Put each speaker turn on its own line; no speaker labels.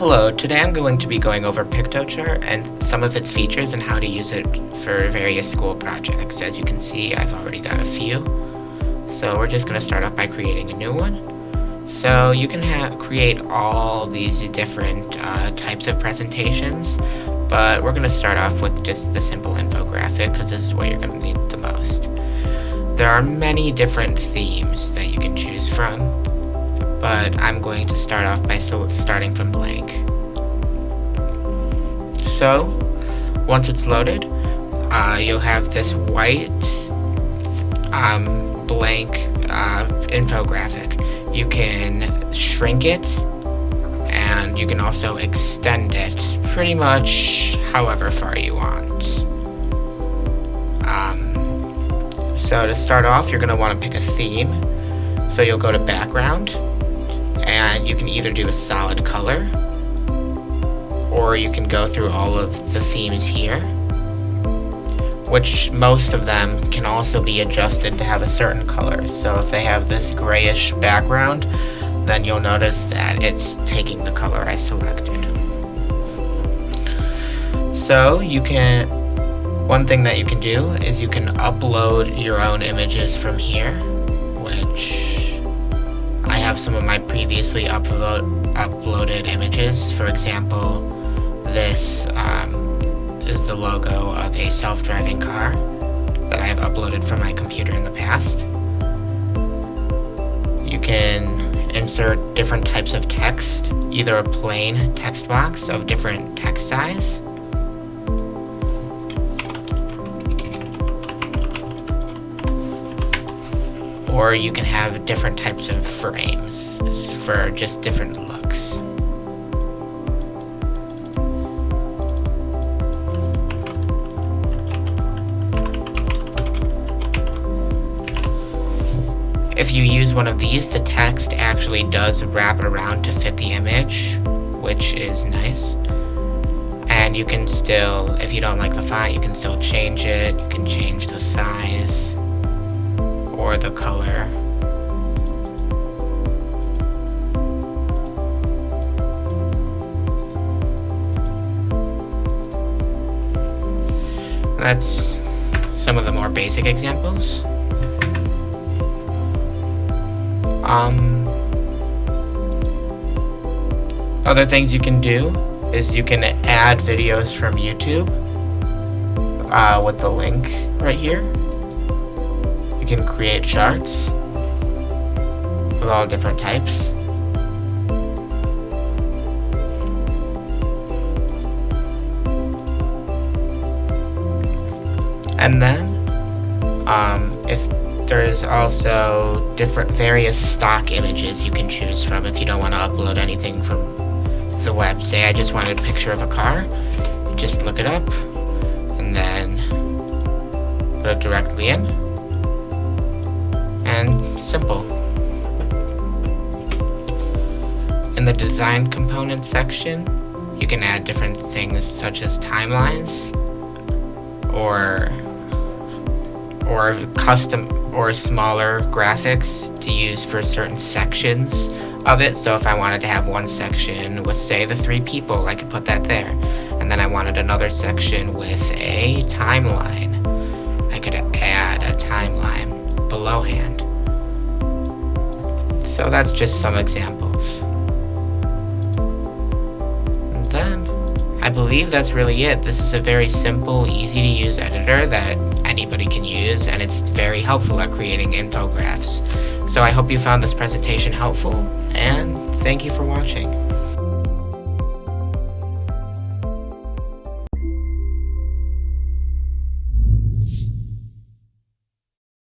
Hello, today I'm going to be going over Piktochart and some of its features and how to use it for various school projects. As you can see, I've already got a few. So we're just going to start off by creating a new one. So you can create all these different types of presentations, but we're going to start off with just the simple infographic because this is what you're going to need the most. There are many different themes that you can choose from, but I'm going to start off by starting from blank. So once it's loaded, you'll have this white blank infographic. You can shrink it and you can also extend it pretty much however far you want. So to start off, you're going to want to pick a theme. So you'll go to background, and you can either do a solid color, or you can go through all of the themes here, which most of them can also be adjusted to have a certain color. So if they have this grayish background, then you'll notice that it's taking the color I selected. So one thing that you can do is you can upload your own images from here, which I have some of my previously uploaded images. For example, this is the logo of a self-driving car that I have uploaded from my computer in the past. You can insert different types of text, either a plain text box of different text size, or you can have different types of frames for just different looks. If you use one of these, the text actually does wrap around to fit the image, which is nice. And you can still, if you don't like the font, you can still change it. You can change the size or the color. That's some of the more basic examples. Other things you can do is you can add videos from YouTube with the link right here. You can create charts with all different types. And then if there's also various stock images you can choose from if you don't want to upload anything from the web. Say I just wanted a picture of a car, just look it up and then put it directly in, and simple. In the design components section, you can add different things such as timelines or custom or smaller graphics to use for certain sections of it. So if I wanted to have one section with, say, the 3 people, I could put that there. And then I wanted another section with a timeline. I could add a timeline belowhand. So that's just some examples. And then I believe that's really it. This is a very simple, easy to use editor that anybody can use, and it's very helpful at creating infographics. So I hope you found this presentation helpful, and thank you for watching.